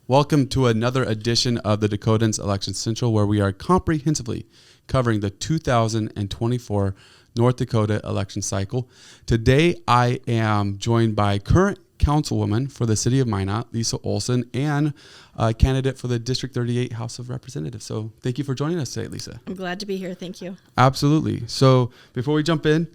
Welcome to another edition of the Dakotan's Election Central, where we are comprehensively covering the 2024 North Dakota election cycle. Today, I am joined by current councilwoman for the city of Minot, Lisa Olson, and a candidate for the District 38 House of Representatives. So thank you for joining us today, Lisa. I'm glad to be here. Thank you. Absolutely. So before we jump in,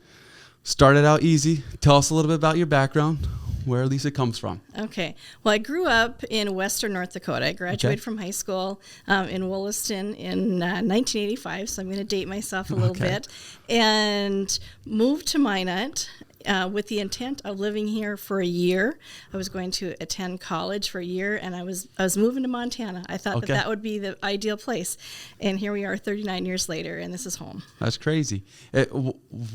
start it out easy. Tell us a little bit about your background, where Lisa comes from. Okay. Well, I grew up in western North Dakota. I graduated from high school in Williston in 1985, so I'm going to date myself a little bit, and moved to Minot with the intent of living here for a year. I was going to attend college for a year, and I was moving to Montana. I thought that would be the ideal place, and here we are 39 years later, and this is home. That's crazy.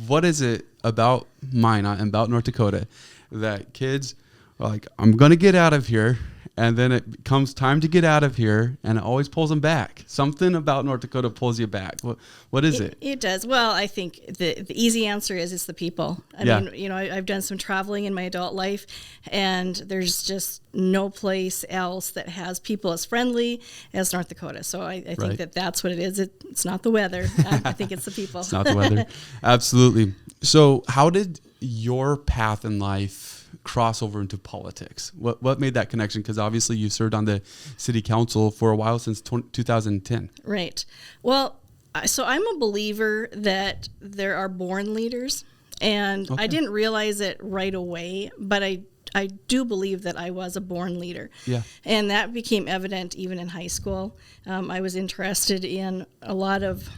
What is it about Minot and about North Dakota that kids are like, I'm going to get out of here, and then it comes time to get out of here, and it always pulls them back? Something about North Dakota pulls you back. What is it? It does. Well, I think the easy answer is it's the people. I mean, I've done some traveling in my adult life, and there's just no place else that has people as friendly as North Dakota. So I think that's what it is. It's not the weather. I think it's the people. It's not the weather. Absolutely. So how did your path in life cross over into politics? What made that connection? Because obviously you served on the city council for a while, since 2010. Right. Well, so I'm a believer that there are born leaders, and I didn't realize it right away, but I do believe that I was a born leader. Yeah. And that became evident even in high school. I was interested in a lot of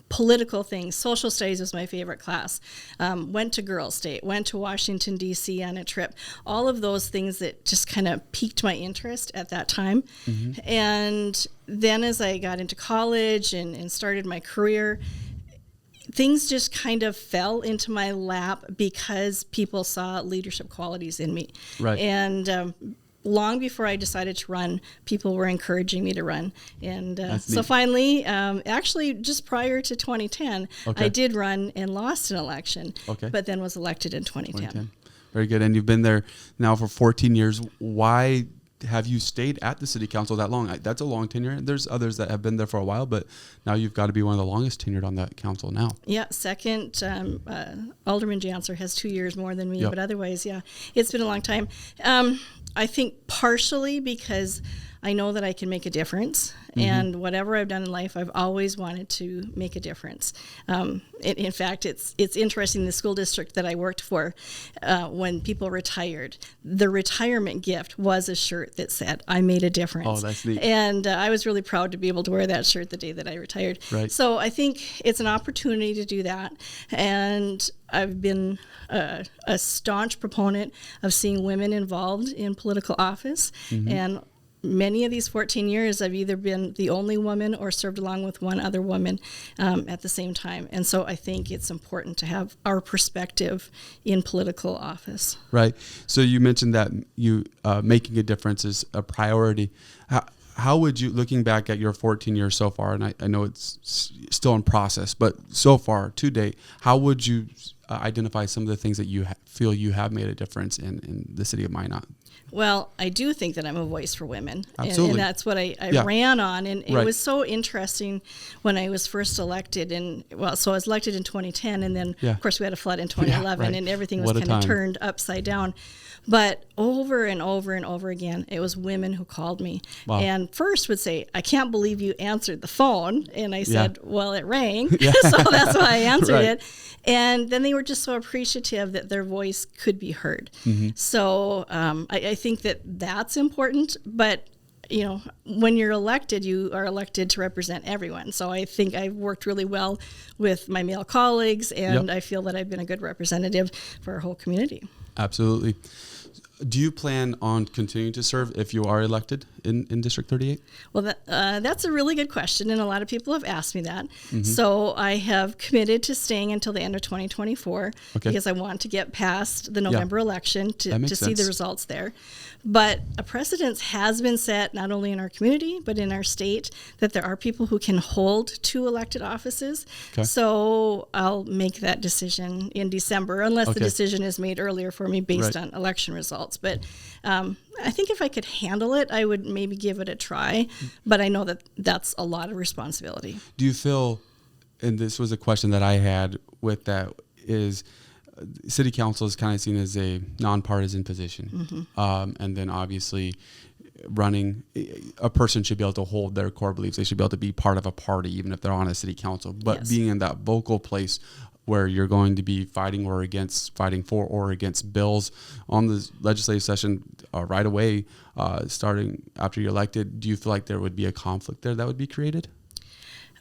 political things. Social studies was my favorite class. Went to Girls State, went to Washington, D.C. on a trip. All of those things that just kind of piqued my interest at that time. Mm-hmm. And then as I got into college and started my career, things just kind of fell into my lap because people saw leadership qualities in me. Right. And long before I decided to run, people were encouraging me to run. And so finally, actually just prior to 2010, I did run and lost an election, but then was elected in 2010. Very good. And you've been there now for 14 years. Why have you stayed at the city council that long? That's a long tenure. There's others that have been there for a while, but now you've got to be one of the longest tenured on that council now. Yeah, second, Alderman Janser has 2 years more than me, but otherwise, it's been a long time. I think partially because I know that I can make a difference, and whatever I've done in life, I've always wanted to make a difference. In fact, it's interesting, the school district that I worked for, when people retired, the retirement gift was a shirt that said, I made a difference. Oh, that's neat. And I was really proud to be able to wear that shirt the day that I retired. Right. So I think it's an opportunity to do that, and I've been a staunch proponent of seeing women involved in political office, and many of these 14 years, I've either been the only woman or served along with one other woman at the same time. And so I think it's important to have our perspective in political office. Right. So you mentioned that you making a difference is a priority. How would you, looking back at your 14 years so far, and I know it's still in process, but so far to date, how would you identify some of the things that you feel you have made a difference in the city of Minot? Well, I do think that I'm a voice for women. Absolutely. And that's what I ran on. And it was so interesting when I was first elected. So I was elected in 2010, and then, of course, we had a flood in 2011, and everything was kind of turned upside down. But over and over and over again, it was women who called me. Wow. And first would say, I can't believe you answered the phone. And I said, well, it rang. So that's why I answered it. And then they were just so appreciative that their voice could be heard. So I think that that's important. But when you're elected, you are elected to represent everyone. So I think I've worked really well with my male colleagues, and I feel that I've been a good representative for our whole community. Absolutely. Do you plan on continuing to serve if you are elected in District 38? Well, that's a really good question, and a lot of people have asked me that. So I have committed to staying until the end of 2024 because I want to get past the November election to see the results there. But a precedent has been set not only in our community but in our state that there are people who can hold two elected offices. So I'll make that decision in December unless the decision is made earlier for me based on election results. results. But I think if I could handle it, I would maybe give it a try. But I know that that's a lot of responsibility. Do you feel, and this was a question that I had with that, is city council is kind of seen as a nonpartisan position. And then obviously running, a person should be able to hold their core beliefs. They should be able to be part of a party, even if they're on a city council. But Yes. being in that vocal place where you're going to be fighting for or against bills on the legislative session right away, starting after you're elected, do you feel like there would be a conflict there that would be created?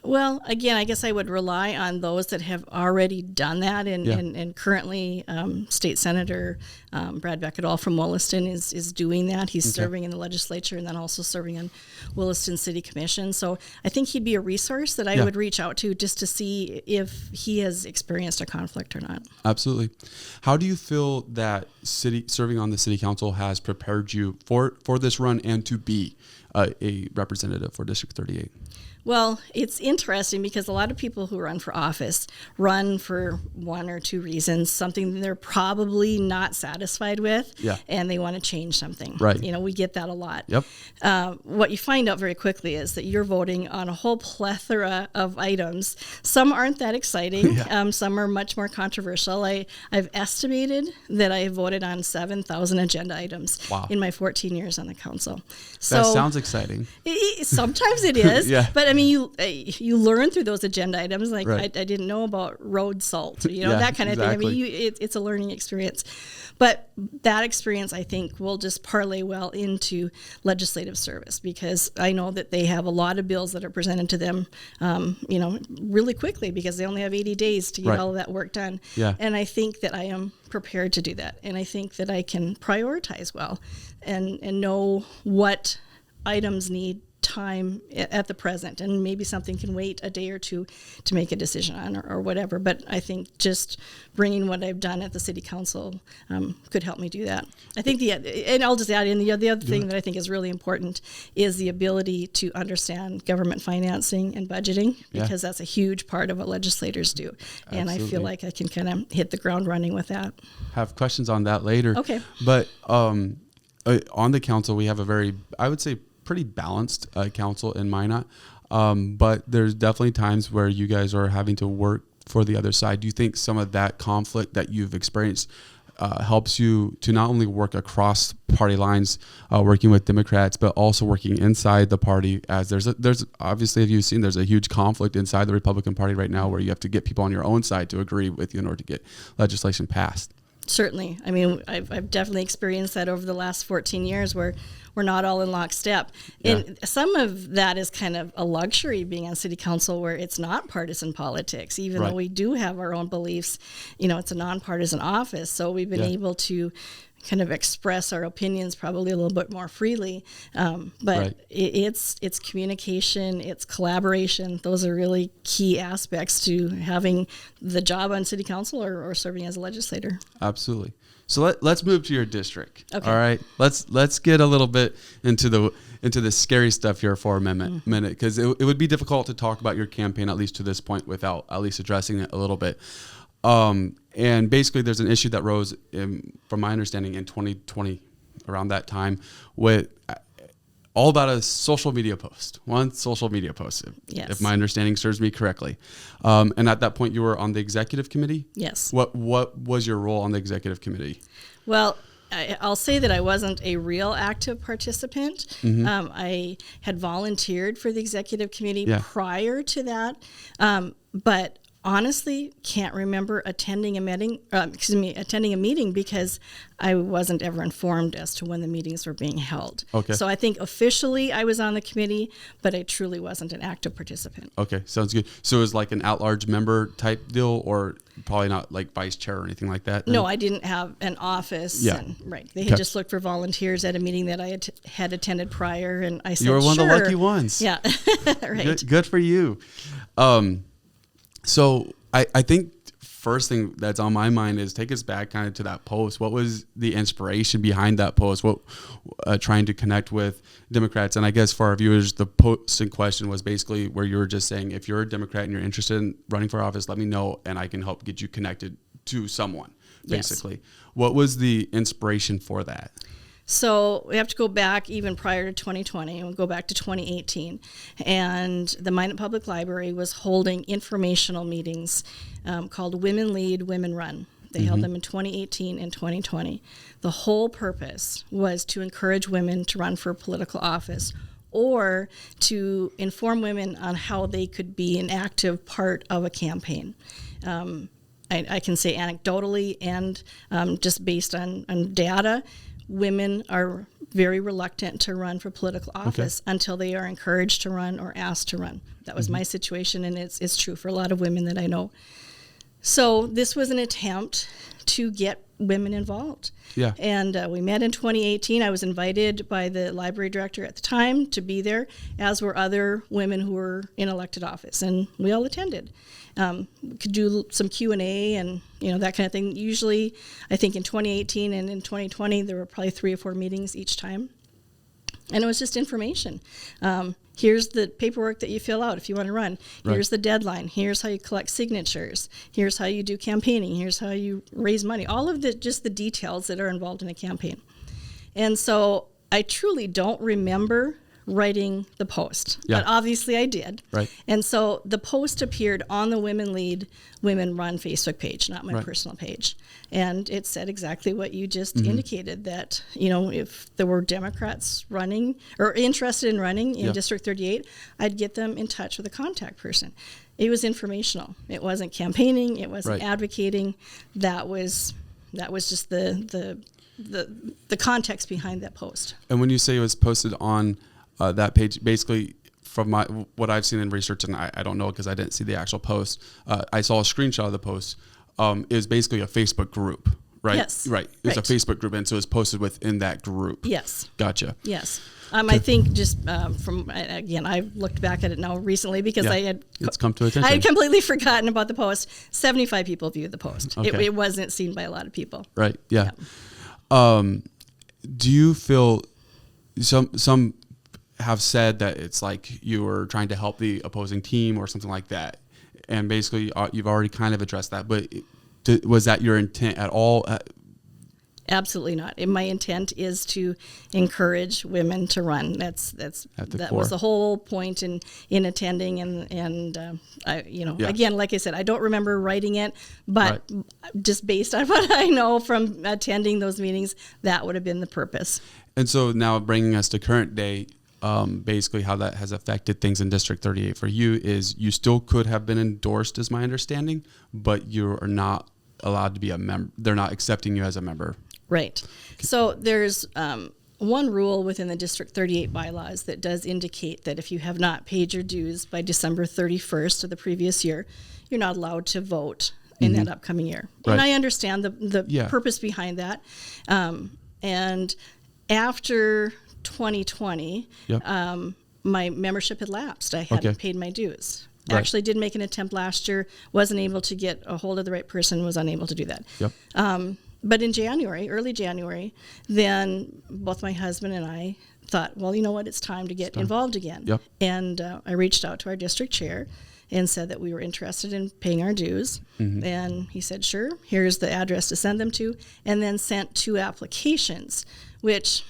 Well, again, I guess I would rely on those that have already done that, and currently State Senator Brad Beckett from Williston is doing that. He's serving in the legislature and then also serving on Williston City Commission. So I think he'd be a resource that I would reach out to just to see if he has experienced a conflict or not. Absolutely. How do you feel that serving on the city council has prepared you for this run and to be a representative for District 38? Well, it's interesting because a lot of people who run for office run for one or two reasons, something they're probably not satisfied with, and they want to change something. Right. We get that a lot. Yep. What you find out very quickly is that you're voting on a whole plethora of items. Some aren't that exciting. Some are much more controversial. I've estimated that I voted on 7,000 agenda items in my 14 years on the council. So that sounds exciting. Sometimes it is. But I mean, you learn through those agenda items. Like I didn't know about road salt, that kind of thing. I mean, it's a learning experience. But that experience, I think, will just parlay well into legislative service because I know that they have a lot of bills that are presented to them, really quickly because they only have 80 days to get all of that work done. And I think that I am prepared to do that. And I think that I can prioritize well and know what items need time at the present, and maybe something can wait a day or two to make a decision on or whatever. But I think just bringing what I've done at the city council could help me do that. I think and I'll just add in the other thing that I think is really important is the ability to understand government financing and budgeting because that's a huge part of what legislators do. And I feel like I can kind of hit the ground running with that. Have questions on that later. Okay. But on the council, we have a very, I would say, pretty balanced council in Minot, but there's definitely times where you guys are having to work for the other side. Do you think some of that conflict that you've experienced helps you to not only work across party lines, working with Democrats, but also working inside the party? As there's obviously, if you've seen, there's a huge conflict inside the Republican Party right now where you have to get people on your own side to agree with you in order to get legislation passed. Certainly. I mean, I've definitely experienced that over the last 14 years where we're not all in lockstep. And some of that is kind of a luxury being on city council where it's not partisan politics, even though we do have our own beliefs. It's a nonpartisan office. So we've been able to kind of express our opinions probably a little bit more freely. But it's communication, it's collaboration. Those are really key aspects to having the job on city council or serving as a legislator. Absolutely. So let's move to your district. Okay. All right. Let's get a little bit into the scary stuff here for a minute, because it would be difficult to talk about your campaign, at least to this point, without at least addressing it a little bit. And basically, there's an issue that rose, from my understanding, in 2020, around that time, with all about a social media post. One social media post, if my understanding serves me correctly. And at that point, you were on the executive committee? Yes. What was your role on the executive committee? Well, I'll say that I wasn't a real active participant. I had volunteered for the executive committee prior to that, but honestly can't remember attending a meeting because I wasn't ever informed as to when the meetings were being held. Okay. So I think officially I was on the committee, but I truly wasn't an active participant. Okay, sounds good. So it was like an at-large member type deal, or probably not like vice chair or anything like that? No, I didn't have an office. Yeah. They had just looked for volunteers at a meeting that I had attended prior, and I said, you were one sure. of the lucky ones. Yeah, right. Good for you. So I think first thing that's on my mind is take us back kind of to that post. What was the inspiration behind that post? What trying to connect with Democrats? And I guess for our viewers, the post in question was basically where you were just saying, if you're a Democrat and you're interested in running for office, let me know and I can help get you connected to someone basically. What was the inspiration for that? So we have to go back even prior to 2020, and we'll go back to 2018. And the Minot Public Library was holding informational meetings called Women Lead, Women Run. They held them in 2018 and 2020. The whole purpose was to encourage women to run for political office or to inform women on how they could be an active part of a campaign. I can say anecdotally and just based on data, women are very reluctant to run for political office until they are encouraged to run or asked to run. That was my situation, and it's true for a lot of women that I know. So this was an attempt to get women involved. Yeah. And we met in 2018. I was invited by the library director at the time to be there, as were other women who were in elected office, and we all attended. We could do some Q&A and that kind of thing. Usually, I think in 2018 and in 2020, there were probably 3 or 4 meetings each time. And it was just information. Here's the paperwork that you fill out if you want to run. Here's the deadline. Here's how you collect signatures. Here's how you do campaigning. Here's how you raise money. All of just the details that are involved in a campaign. And so I truly don't remember writing the post, but obviously I did. Right. And so the post appeared on the Women Lead, Women Run Facebook page, not my personal page. And it said exactly what you just indicated, that, if there were Democrats running or interested in running in District 38, I'd get them in touch with a contact person. It was informational. It wasn't campaigning. It wasn't advocating. That was just the context behind that post. And when you say it was posted on that page, basically from what I've seen in research, and I don't know because I didn't see the actual post, I saw a screenshot of the post. It was basically a Facebook group, right? Yes. Right. It was a Facebook group, and so it was posted within that group. Yes. Gotcha. Yes. I think just I looked back at it now recently because it's come to attention. I had completely forgotten about the post. 75 people viewed the post. Okay. It wasn't seen by a lot of people. Right. Yeah. Do you feel some have said that it's like you were trying to help the opposing team or something like that, and basically you've already kind of addressed that, but was that your intent at all? Absolutely not. And my intent is to encourage women to run. That core. was the whole point in attending. Again, like I said, I don't remember writing it, but just based on what I know from attending those meetings, that would have been the purpose. And so now bringing us to current day, basically how that has affected things in District 38 for you is you still could have been endorsed, is my understanding, but you are not allowed to be a member. They're not accepting you as a member. Right. So there's one rule within the District 38 bylaws that does indicate that if you have not paid your dues by December 31st of the previous year, you're not allowed to vote in that upcoming year. Right. And I understand the purpose behind that. And after 2020, my membership had lapsed. I hadn't paid my dues. Right. Actually did make an attempt last year, wasn't able to get a hold of the right person, was unable to do that. Yep. But in early January, then both my husband and I thought, well, you know what, it's time to get involved again. Yep. And I reached out to our district chair and said that we were interested in paying our dues. Mm-hmm. And he said, sure, here's the address to send them to, and then sent 2 applications, which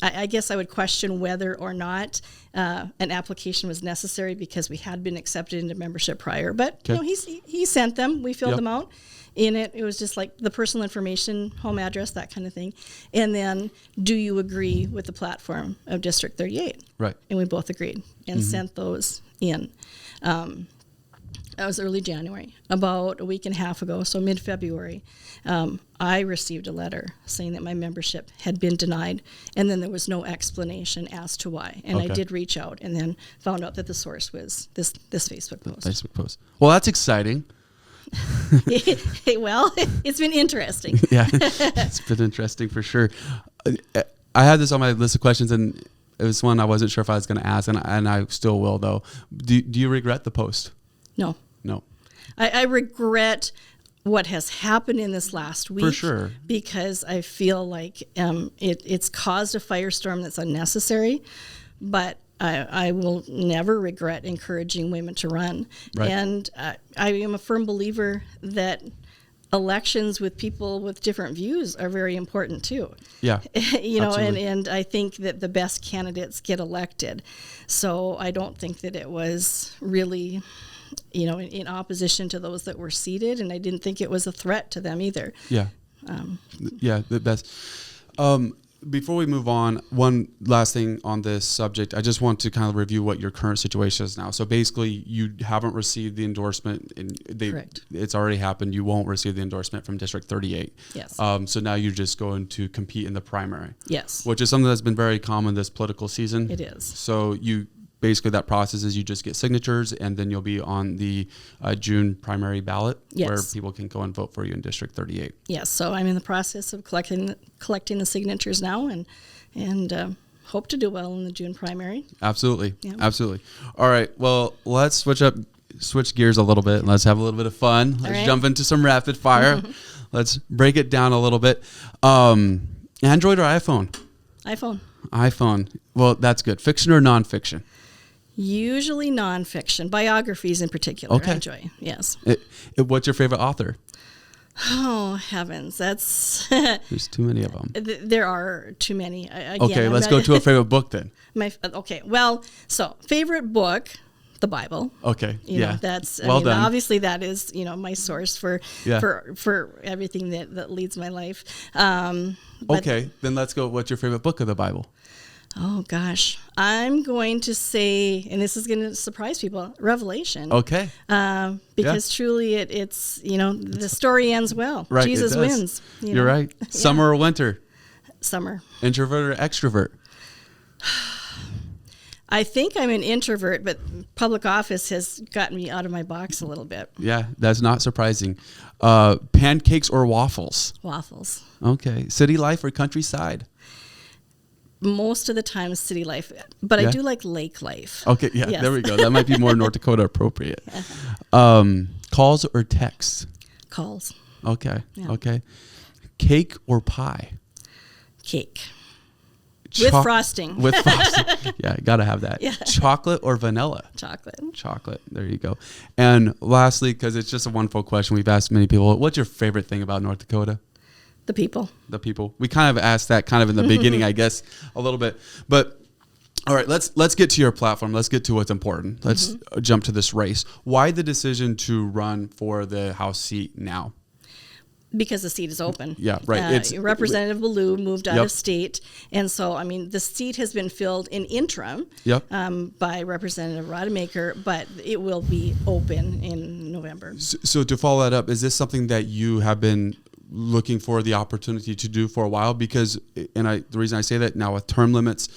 I guess I would question whether or not an application was necessary because we had been accepted into membership prior. But he sent them. We filled them out. In it was just like the personal information, home address, that kind of thing. And then, do you agree with the platform of District 38? Right. And we both agreed and sent those in. That was early January. About a week and a half ago, so mid-February, I received a letter saying that my membership had been denied, and then there was no explanation as to why. And I did reach out and then found out that the source was this Facebook post. Well, that's exciting. Well, it's been interesting. Yeah, it's been interesting for sure. I had this on my list of questions, and it was one I wasn't sure if I was going to ask, and I still will, though. Do you regret the post? No. I regret what has happened in this last week. For sure. Because I feel like it's caused a firestorm that's unnecessary, but I will never regret encouraging women to run. Right. And I am a firm believer that elections with people with different views are very important too. Yeah. And I think that the best candidates get elected. So I don't think that it was really, in opposition to those that were seated, and I didn't think it was a threat to them either. Yeah. The best. Before we move on, one last thing on this subject. I just want to kind of review what your current situation is now. So basically, you haven't received the endorsement, and Correct. It's already happened. You won't receive the endorsement from District 38. Yes. So now you're just going to compete in the primary. Yes. Which is something that's been very common this political season. It is. So basically that process is you just get signatures, and then you'll be on the June primary ballot, yes, where people can go and vote for you in District 38. Yes, so I'm in the process of collecting the signatures now, and hope to do well in the June primary. Absolutely, yeah. Absolutely. All right, well, let's switch gears a little bit, and let's have a little bit of fun. Let's jump into some rapid fire. Let's break it down a little bit. Android or iPhone? iPhone. Well, that's good. Fiction or nonfiction? Usually nonfiction, biographies in particular. Okay. I enjoy. Yes. What's your favorite author? Oh heavens, that's there's too many of them. There are too many. Okay, let's go to a favorite book then. So favorite book, the Bible. Okay, That's done. Obviously that is my source for everything that leads my life. Okay, then let's go. What's your favorite book of the Bible? Oh gosh, I'm going to say, and this is going to surprise people, Revelation. Okay. Because truly, it's the story ends well. Right, Jesus wins. You're right. Summer or winter? Summer. Introvert or extrovert? I think I'm an introvert, but public office has gotten me out of my box a little bit. Yeah, that's not surprising. Pancakes or waffles? Waffles. Okay. City life or countryside? Most of the time city life, but I do like lake life. Okay, yes. There we go. That might be more North Dakota appropriate. Calls or texts? Calls. Okay, okay. Cake or pie? Cake. With frosting. With frosting. Yeah, got to have that. Yeah. Chocolate or vanilla? Chocolate. There you go. And lastly, because it's just a wonderful question we've asked many people, what's your favorite thing about North Dakota? The people. We kind of asked that kind of in the beginning, I guess, a little bit. But all right, let's get to your platform. Let's get to what's important. Let's jump to this race. Why the decision to run for the House seat now? Because the seat is open. Yeah, right. Representative Ballou moved out of state. And so, the seat has been filled in interim by Representative Rodemaker, but it will be open in November. So to follow that up, is this something that you have been looking for the opportunity to do for a while? Because, the reason I say that now with term limits,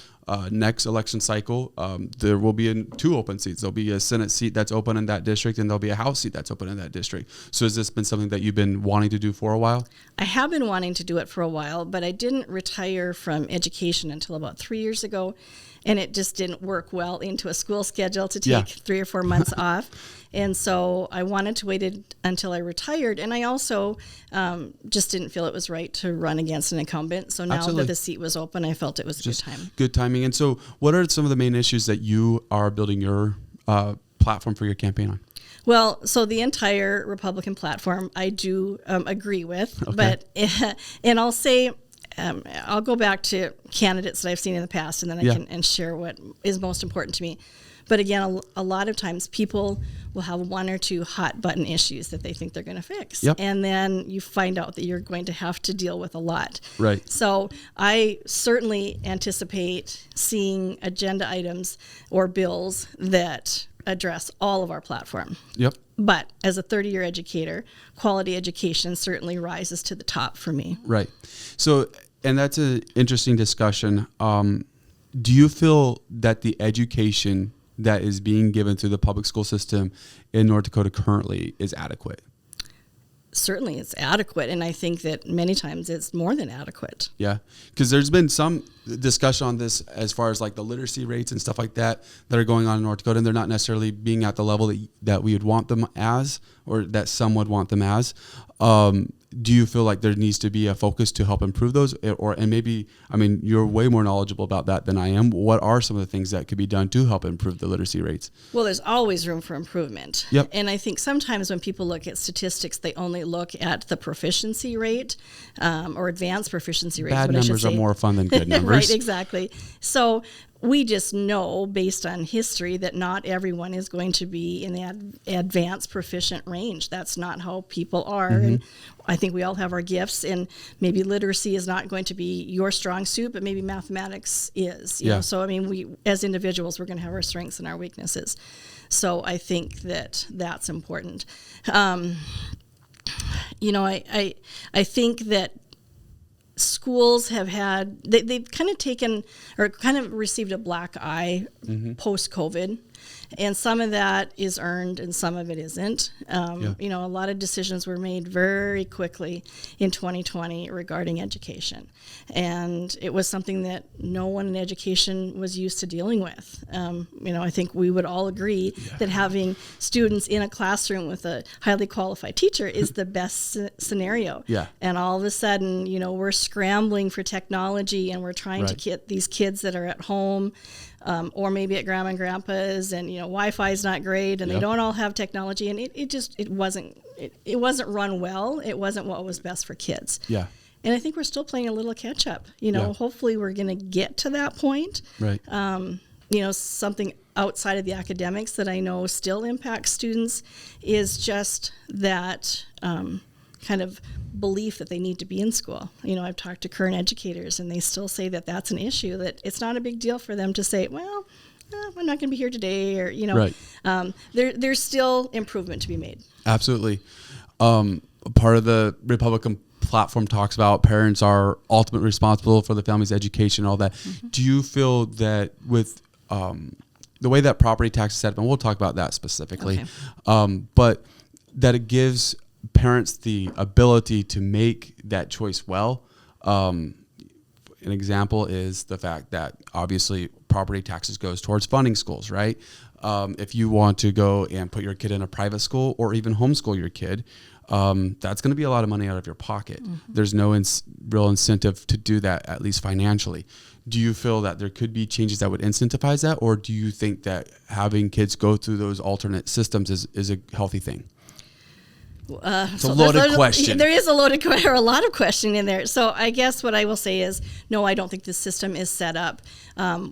next election cycle, there will be two open seats. There'll be a Senate seat that's open in that district, and there'll be a House seat that's open in that district. So has this been something that you've been wanting to do for a while? I have been wanting to do it for a while, but I didn't retire from education until about 3 years ago. And it just didn't work well into a school schedule to take 3 or 4 months off. And so I wanted to wait until I retired. And I also just didn't feel it was right to run against an incumbent. So now that the seat was open, I felt it was just a good time. Good timing. And so what are some of the main issues that you are building your platform for your campaign on? Well, so the entire Republican platform I do agree with. But and I'll say... I'll go back to candidates that I've seen in the past, and then I can share what is most important to me. But again, a lot of times people will have 1 or 2 hot button issues that they think they're going to fix. And then you find out that you're going to have to deal with a lot. Right. So I certainly anticipate seeing agenda items or bills that address all of our platform. But as a 30-year educator, quality education certainly rises to the top for me. Right. So, and that's an interesting discussion. Do you feel that the education that is being given through the public school system in North Dakota currently is adequate? Certainly it's adequate, and I think that many times it's more than adequate. Yeah, because there's been some discussion on this as far as like the literacy rates and stuff like that are going on in North Dakota, and they're not necessarily being at the level that we would want them as, or that some would want them as. do you feel like there needs to be a focus to help improve those? And maybe, I mean, you're way more knowledgeable about that than I am. What are some of the things that could be done to help improve the literacy rates? Well, there's always room for improvement. Yep. And I think sometimes when people look at statistics, they only look at the proficiency rate or advanced proficiency rate. Bad numbers are more fun than good numbers. Right, exactly. So we just know based on history that not everyone is going to be in the advanced proficient range. That's not how people are. Mm-hmm. And I think we all have our gifts, and maybe literacy is not going to be your strong suit, but maybe mathematics is. You know? So, I mean, we as individuals, we're going to have our strengths and our weaknesses. So I think that that's important. You know, I think that schools have had, they've kind of taken or kind of received a black eye post-COVID. And some of that is earned and some of it isn't. You know, a lot of decisions were made very quickly in 2020 regarding education. And it was something that no one in education was used to dealing with. You know, I think we would all agree that having students in a classroom with a highly qualified teacher is the best scenario. And all of a sudden, you know, we're scrambling for technology and we're trying to get these kids that are at home or maybe at grandma and grandpa's, and you know, Wi-Fi is not great, and they don't all have technology, and it wasn't run well. It wasn't what was best for kids. And I think we're still playing a little catch up. You know, hopefully we're going to get to that point. You know, something outside of the academics that I know still impacts students is just that kind of belief that they need to be in school. You know, I've talked to current educators, and they still say that that's an issue, that it's not a big deal for them to say, well, I'm not going to be here today, or, you know, there's still improvement to be made. Absolutely. Part of the Republican platform talks about parents are ultimately responsible for the family's education, all that. Do you feel that with the way that property tax is set up, and we'll talk about that specifically, but that it gives parents the ability to make that choice well? An example is the fact that obviously property taxes goes towards funding schools, right? If you want to go and put your kid in a private school or even homeschool your kid, that's going to be a lot of money out of your pocket. There's no real incentive to do that, at least financially. Do you feel that there could be changes that would incentivize that, or do you think that having kids go through those alternate systems is a healthy thing? It's a loaded question. There is a loaded question, or a lot of question in there. So I guess what I will say is, no, I don't think the system is set up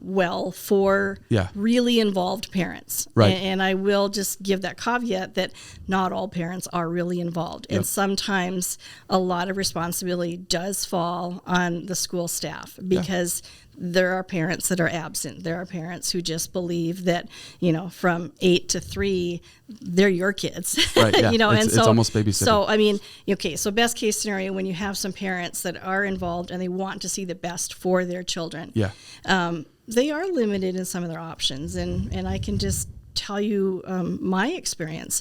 well for really involved parents. And I will just give that caveat that not all parents are really involved. And sometimes a lot of responsibility does fall on the school staff, because there are parents that are absent. There are parents who just believe that, you know, from 8 to 3, they're your kids. You know, it's almost babysitting. So, I mean, okay, so best case scenario, when you have some parents that are involved and they want to see the best for their children, they are limited in some of their options. And I can just tell you my experience.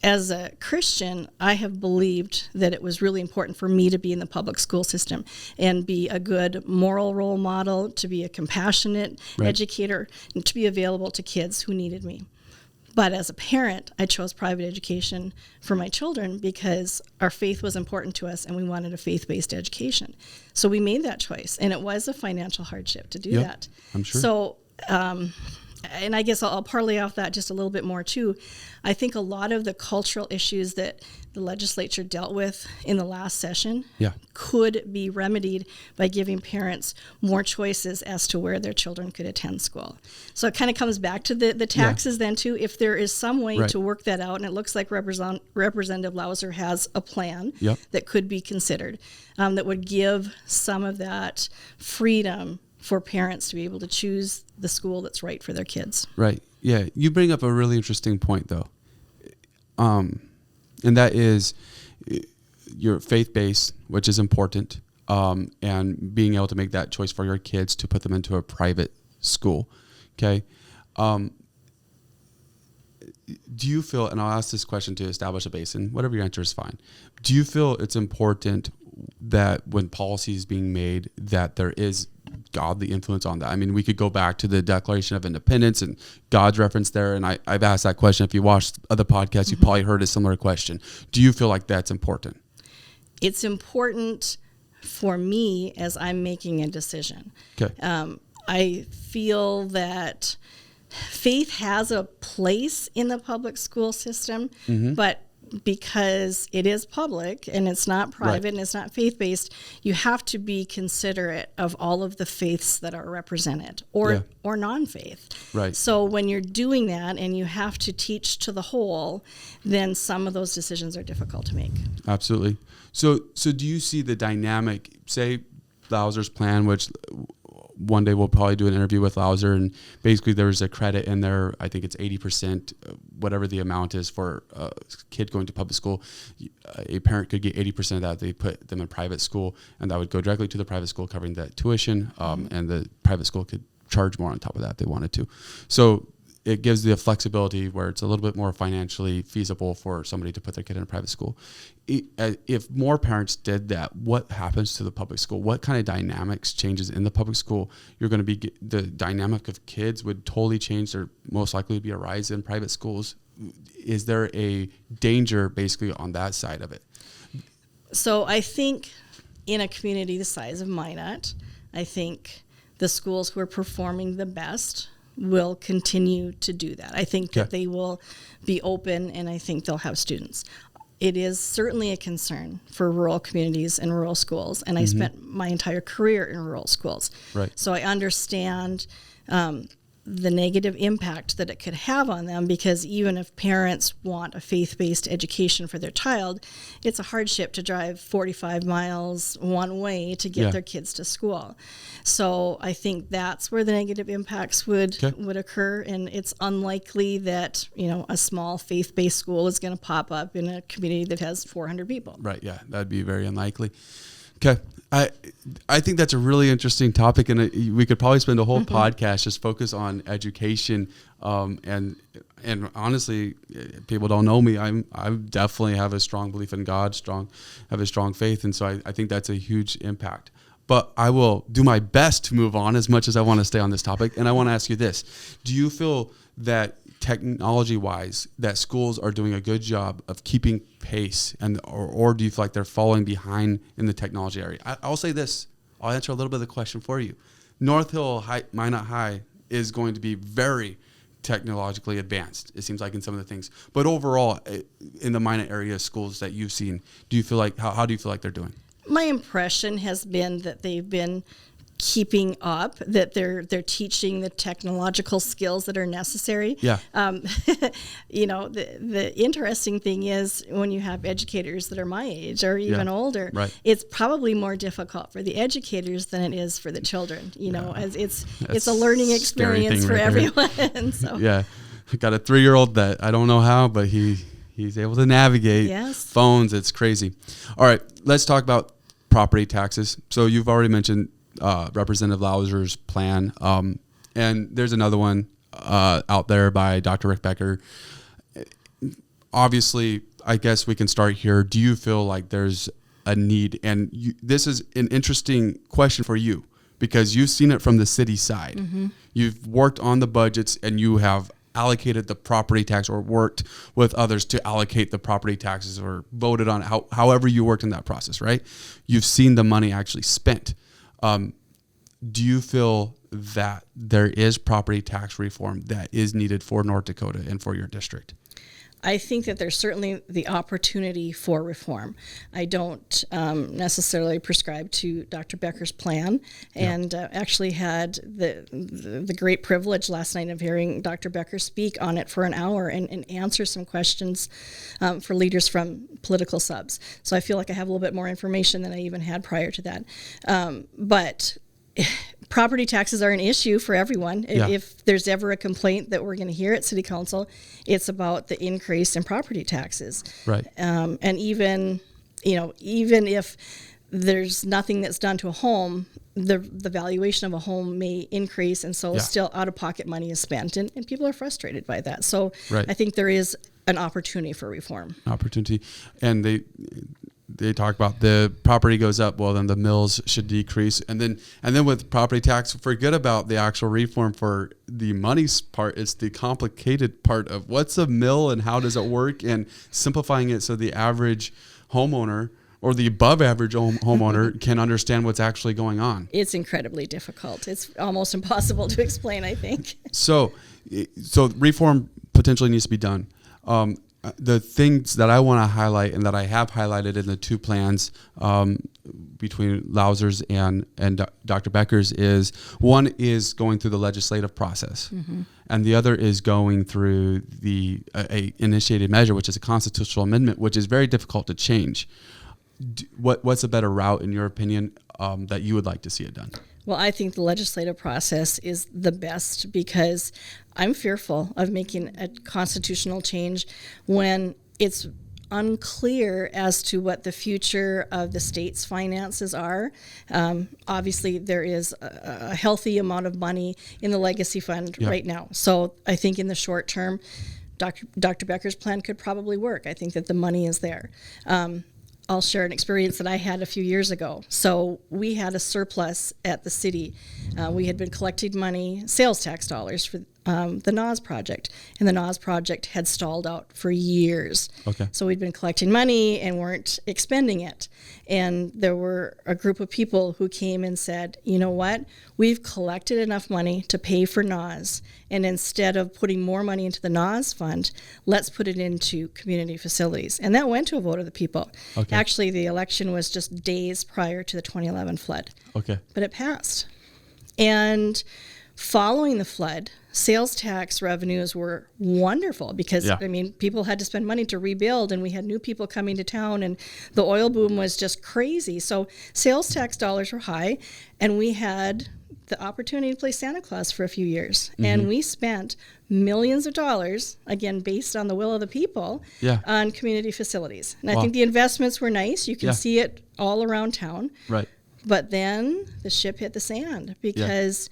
As a Christian, I have believed that it was really important for me to be in the public school system and be a good moral role model, to be a compassionate educator, and to be available to kids who needed me. But as a parent, I chose private education for my children because our faith was important to us and we wanted a faith-based education. So we made that choice, and it was a financial hardship to do that. I'm sure. So, and I guess I'll parlay off that just a little bit more too. I think a lot of the cultural issues that the legislature dealt with in the last session could be remedied by giving parents more choices as to where their children could attend school. So it kind of comes back to the taxes then too. If there is some way to work that out, and it looks like Representative Lauser has a plan that could be considered, that would give some of that freedom for parents to be able to choose the school that's right for their kids. Right. Yeah. You bring up a really interesting point, though. And that is your faith-based, which is important, and being able to make that choice for your kids to put them into a private school. Okay. Do you feel, and I'll ask this question to establish a basis, whatever your answer is fine. Do you feel it's important that when policy is being made, that there is godly influence on that? I mean, we could go back to the Declaration of Independence and God's reference there. And I've asked that question. If you watched other podcasts, you probably heard a similar question. Do you feel like that's important? it's important for me as I'm making a decision. Okay. I feel that faith has a place in the public school system, but because it is public and it's not private and it's not faith-based, you have to be considerate of all of the faiths that are represented or non-faith. Right. So when you're doing that and you have to teach to the whole, then some of those decisions are difficult to make. Absolutely. So do you see the dynamic, say Lauser's plan, which one day we'll probably do an interview with Lauser, and basically there's a credit in there. I think it's 80%, whatever the amount is for a kid going to public school. A parent could get 80% of that. They put them in private school, and that would go directly to the private school covering that tuition, and the private school could charge more on top of that if they wanted to. So it gives the flexibility where it's a little bit more financially feasible for somebody to put their kid in a private school. If more parents did that, what happens to the public school? What kind of dynamics changes in the public school? You're going to be, the dynamic of kids would totally change. There most likely would be a rise in private schools. Is there a danger basically on that side of it? So I think in a community the size of Minot, I think the schools who are performing the best will continue to do that. I think that they will be open, and I think they'll have students. It is certainly a concern for rural communities and rural schools, and I spent my entire career in rural schools. Right. So I understand the negative impact that it could have on them, because even if parents want a faith-based education for their child, it's a hardship to drive 45 miles one way to get their kids to school. So I think that's where the negative impacts would occur, and it's unlikely that, you know, a small faith-based school is going to pop up in a community that has 400 people. Right, yeah, that'd be very unlikely. Okay. I think that's a really interesting topic, and we could probably spend a whole podcast just focus on education. And honestly, people don't know me. I definitely have a strong belief in God, have a strong faith, and so I think that's a huge impact. But I will do my best to move on as much as I want to stay on this topic. And I want to ask you this: do you feel that technology-wise, that schools are doing a good job of keeping pace, or do you feel like they're falling behind in the technology area? I'll say this. I'll answer a little bit of the question for you. North Hill Minot High is going to be very technologically advanced, it seems like, in some of the things. But overall, in the Minot area schools that you've seen, do you feel like, how do you feel like they're doing? My impression has been that they've been keeping up, that they're teaching the technological skills that are necessary. Yeah. You know, the interesting thing is when you have educators that are my age or even older, it's probably more difficult for the educators than it is for the children. You know, as it's a learning experience for everyone. So yeah, I got a 3-year-old that I don't know how, but he's able to navigate phones. It's crazy. All right, let's talk about property taxes. So you've already mentioned Representative Lauser's plan, and there's another one out there by Dr. Rick Becker. Obviously, I guess we can start here. Do you feel like there's a need? And this is an interesting question for you, because you've seen it from the city side. You've worked on the budgets, and you have allocated the property tax, or worked with others to allocate the property taxes, or voted on however you worked in that process, right? You've seen the money actually spent. Do you feel that there is property tax reform that is needed for North Dakota and for your district? I think that there's certainly the opportunity for reform. I don't necessarily prescribe to Dr. Becker's plan, and actually had the great privilege last night of hearing Dr. Becker speak on it for an hour and answer some questions for leaders from political subs. So I feel like I have a little bit more information than I even had prior to that. But property taxes are an issue for everyone. If there's ever a complaint that we're going to hear at City Council, it's about the increase in property taxes. Right. And even if there's nothing that's done to a home, the valuation of a home may increase, and so still out-of-pocket money is spent, and people are frustrated by that. So I think there is an opportunity for reform. And they talk about the property goes up, well, then the mills should decrease. And then with property tax, forget about the actual reform for the money part. It's the complicated part of what's a mill and how does it work, and simplifying it so the average homeowner or the above average homeowner can understand what's actually going on. It's incredibly difficult. It's almost impossible to explain, I think. So reform potentially needs to be done. The things that I want to highlight and that I have highlighted in the two plans between Lauser's and Dr. Becker's is, one is going through the legislative process, and the other is going through the a initiated measure, which is a constitutional amendment, which is very difficult to change. What's a better route, in your opinion, that you would like to see it done? Well, I think the legislative process is the best because I'm fearful of making a constitutional change when it's unclear as to what the future of the state's finances are. Obviously, there is a healthy amount of money in the legacy fund right now. So I think in the short term, Dr. Becker's plan could probably work. I think that the money is there. I'll share an experience that I had a few years ago. So we had a surplus at the city. We had been collecting money, sales tax dollars, for the NAS project. And the NAS project had stalled out for years. Okay. So we'd been collecting money and weren't expending it. And there were a group of people who came and said, you know what? We've collected enough money to pay for NAS. And instead of putting more money into the NAS fund, let's put it into community facilities. And that went to a vote of the people. Okay. Actually, the election was just days prior to the 2011 flood. Okay. But it passed. And following the flood, sales tax revenues were wonderful because, I mean, people had to spend money to rebuild, and we had new people coming to town, and the oil boom was just crazy. So sales tax dollars were high, and we had the opportunity to play Santa Claus for a few years. And we spent millions of dollars, again, based on the will of the people, on community facilities. And I think the investments were nice. You can see it all around town. Right. But then the ship hit the sand because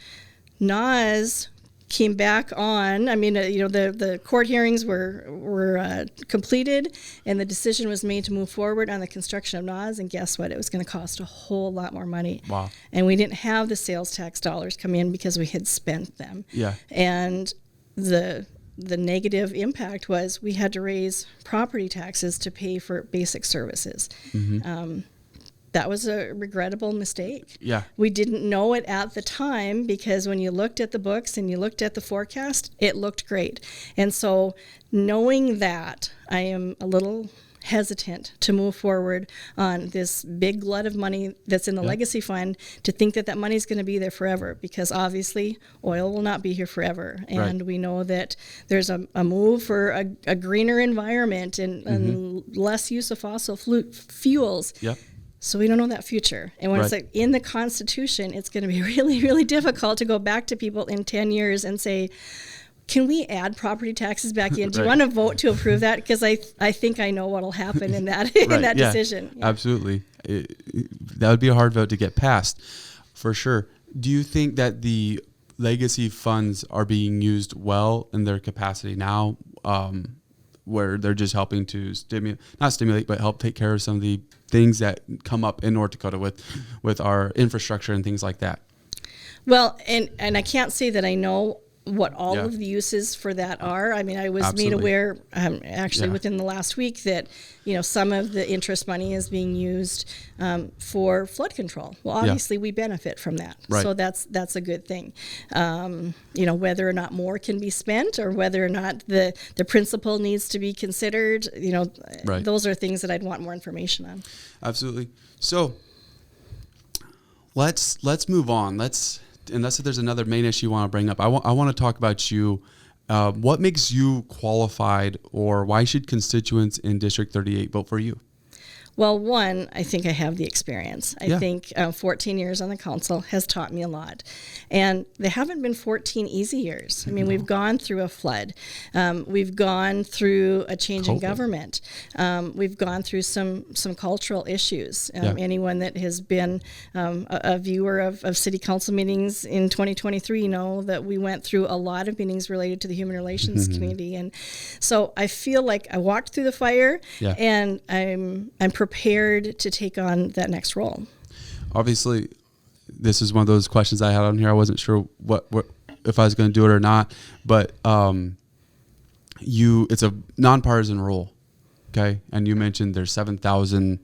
NAS came back on. I mean, the court hearings were completed, and the decision was made to move forward on the construction of NAS. And guess what? It was going to cost a whole lot more money. Wow. And we didn't have the sales tax dollars come in because we had spent them. Yeah. And the negative impact was we had to raise property taxes to pay for basic services. That was a regrettable mistake. Yeah. We didn't know it at the time because when you looked at the books and you looked at the forecast, it looked great. And so knowing that, I am a little hesitant to move forward on this big glut of money that's in the legacy fund, to think that that money is going to be there forever, because obviously oil will not be here forever. And we know that there's a move for a greener environment and less use of fossil fuels. Yep. So we don't know that future. And when it's like in the Constitution, it's going to be really, really difficult to go back to people in 10 years and say, can we add property taxes back in? Do you want to vote to approve that? Because I think I know what will happen in that in that decision. Yeah. Absolutely. That would be a hard vote to get passed, for sure. Do you think that the legacy funds are being used well in their capacity now, where they're just helping to help take care of some of the things that come up in North Dakota with our infrastructure and things like that? Well, and I can't say that I know what all of the uses for that are. I mean, I was made aware within the last week that, some of the interest money is being used for flood control. Well, obviously we benefit from that. Right. So that's a good thing. Whether or not more can be spent or whether or not the principal needs to be considered, those are things that I'd want more information on. Absolutely. So let's move on. Unless there's another main issue you want to bring up, I want to talk about you. What makes you qualified, or why should constituents in District 38 vote for you? Well, one, I think I have the experience. I think 14 years on the council has taught me a lot. And they haven't been 14 easy years. I mean, we've gone through a flood. We've gone through a change in government. We've gone through some cultural issues. Anyone that has been a viewer of city council meetings in 2023 know that we went through a lot of meetings related to the human relations community. And so I feel like I walked through the fire, and I'm prepared to take on that next role. Obviously, this is one of those questions I had on here. I wasn't sure what if I was going to do it or not, but it's a nonpartisan role, okay? And you mentioned there's 7,000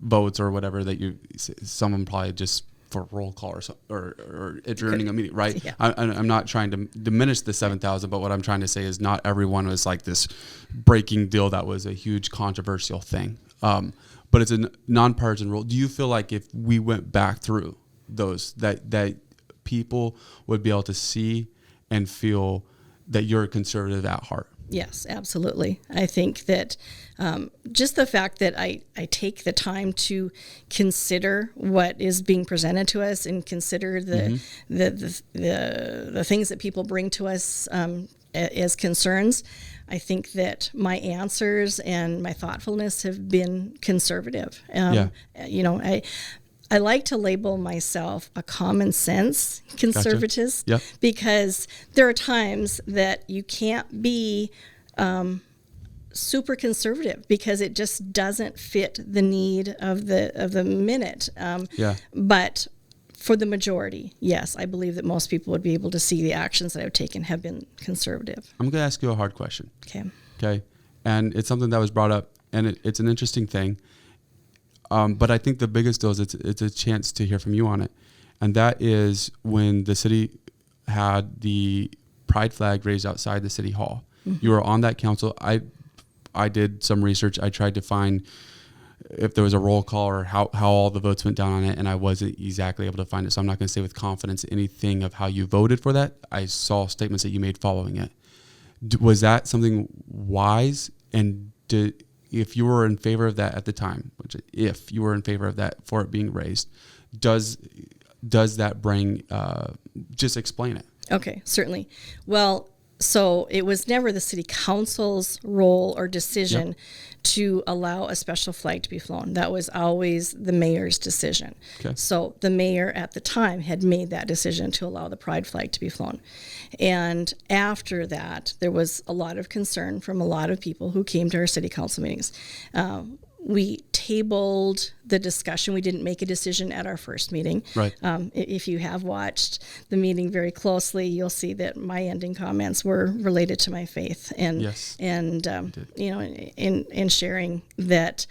votes or whatever that someone probably just for roll call or adjourning a meeting, right? Yeah. I'm not trying to diminish the 7,000, but what I'm trying to say is not everyone was like this breaking deal that was a huge controversial thing. But it's a nonpartisan rule. Do you feel like if we went back through those, that people would be able to see and feel that you're a conservative at heart? Yes, absolutely. I think that just the fact that I take the time to consider what is being presented to us and consider the things that people bring to us as concerns, I think that my answers and my thoughtfulness have been conservative. You know, I like to label myself a common sense conservatist. Gotcha. Yep. Because there are times that you can't be super conservative because it just doesn't fit the need of the minute. But for the majority, yes, I believe that most people would be able to see the actions that I've taken have been conservative. I'm going to ask you a hard question. Okay. And it's something that was brought up, and it's an interesting thing. But I think the biggest deal is it's a chance to hear from you on it. And that is when the city had the pride flag raised outside the city hall. Mm-hmm. You were on that council. I did some research. I tried to find if there was a roll call or how all the votes went down on it, and I wasn't exactly able to find it. So I'm not going to say with confidence anything of how you voted for that. I saw statements that you made following it. Was that something wise? And if you were in favor of that at the time, if you were in favor of that for it being raised, does that bring, just explain it? Okay, certainly. Well, so it was never the city council's role or decision to allow a special flag to be flown. That was always the mayor's decision. Okay. So the mayor at the time had made that decision to allow the pride flag to be flown. And after that, there was a lot of concern from a lot of people who came to our city council meetings. We tabled the discussion. We didn't make a decision at our first meeting. Right. If you have watched the meeting very closely, you'll see that my ending comments were related to my faith and you know, in sharing that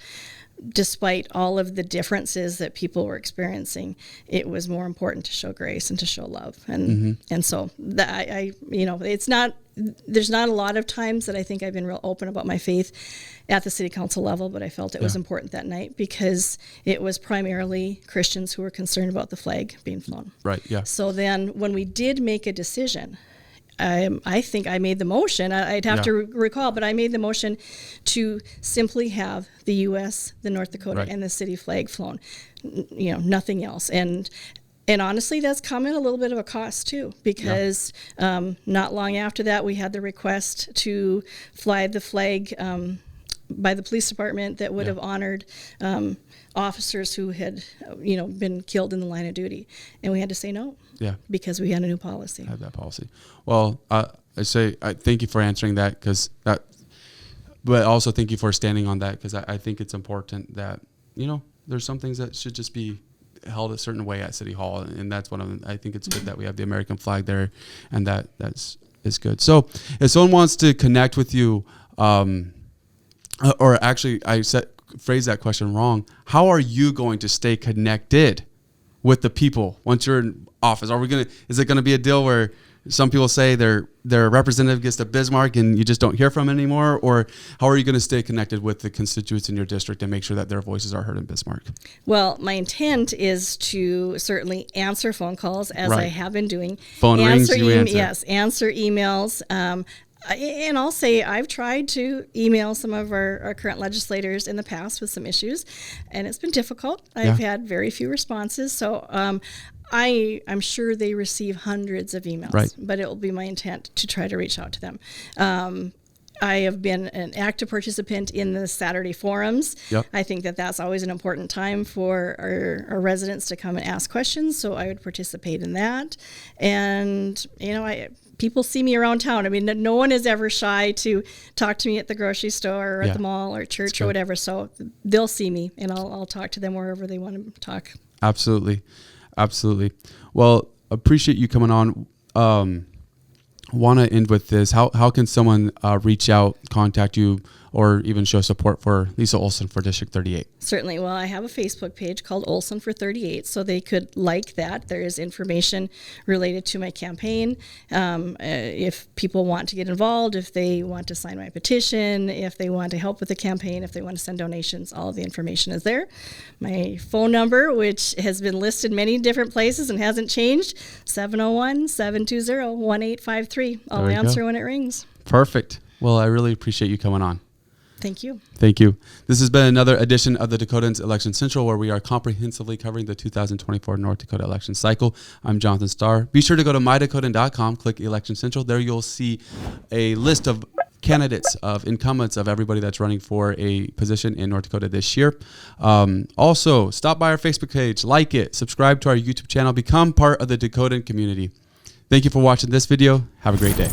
despite all of the differences that people were experiencing, it was more important to show grace and to show love. And so that I you know, there's not a lot of times that I think I've been real open about my faith at the city council level, but I felt it was important that night because it was primarily Christians who were concerned about the flag being flown. Right, yeah. So then when we did make a decision, I think I made the motion, I'd have to recall, but I made the motion to simply have the U.S., the North Dakota, and the city flag flown, you know, nothing else. And honestly, that's come at a little bit of a cost too, because not long after that, we had the request to fly the flag by the police department that would have honored officers who had, you know, been killed in the line of duty, and we had to say no. Yeah, because we had a new policy. Had that policy. Well, I thank you for answering that but also thank you for standing on that because I think it's important that, you know, there's some things that should just be held a certain way at City Hall, and that's one of them. I think it's good that we have the American flag there, and that's good. So if someone wants to connect with you, or actually phrase that question wrong, how are you going to stay connected with the people once you're in office? Is it gonna be a deal where some people say their representative gets to Bismarck and you just don't hear from them anymore? Or how are you going to stay connected with the constituents in your district and make sure that their voices are heard in Bismarck? Well, my intent is to certainly answer phone calls as I have been doing. Phone rings, you answer. Yes, answer emails. And I'll say I've tried to email some of our current legislators in the past with some issues, and it's been difficult. I've had very few responses. So I'm sure they receive hundreds of emails, but it will be my intent to try to reach out to them. I have been an active participant in the Saturday forums. I think that that's always an important time for our residents to come and ask questions, so I would participate in that. And, you know, people see me around town. I mean, no one is ever shy to talk to me at the grocery store or at the mall or church or whatever, so they'll see me, and I'll talk to them wherever they want to talk. Absolutely. Well, appreciate you coming on. Want to end with this. How can someone reach out, contact you, or even show support for Lisa Olson for District 38? Certainly. Well, I have a Facebook page called Olson for 38, so they could like that. There is information related to my campaign. If people want to get involved, if they want to sign my petition, if they want to help with the campaign, if they want to send donations, all of the information is there. My phone number, which has been listed many different places and hasn't changed, 701-720-1853. I'll answer when it rings. Perfect. Well, I really appreciate you coming on. Thank you. Thank you. This has been another edition of the Dakotans Election Central, where we are comprehensively covering the 2024 North Dakota election cycle. I'm Jonathan Starr. Be sure to go to mydakotan.com, click Election Central. There you'll see a list of candidates, of incumbents, of everybody that's running for a position in North Dakota this year. Also, stop by our Facebook page, like it, subscribe to our YouTube channel, become part of the Dakotan community. Thank you for watching this video. Have a great day.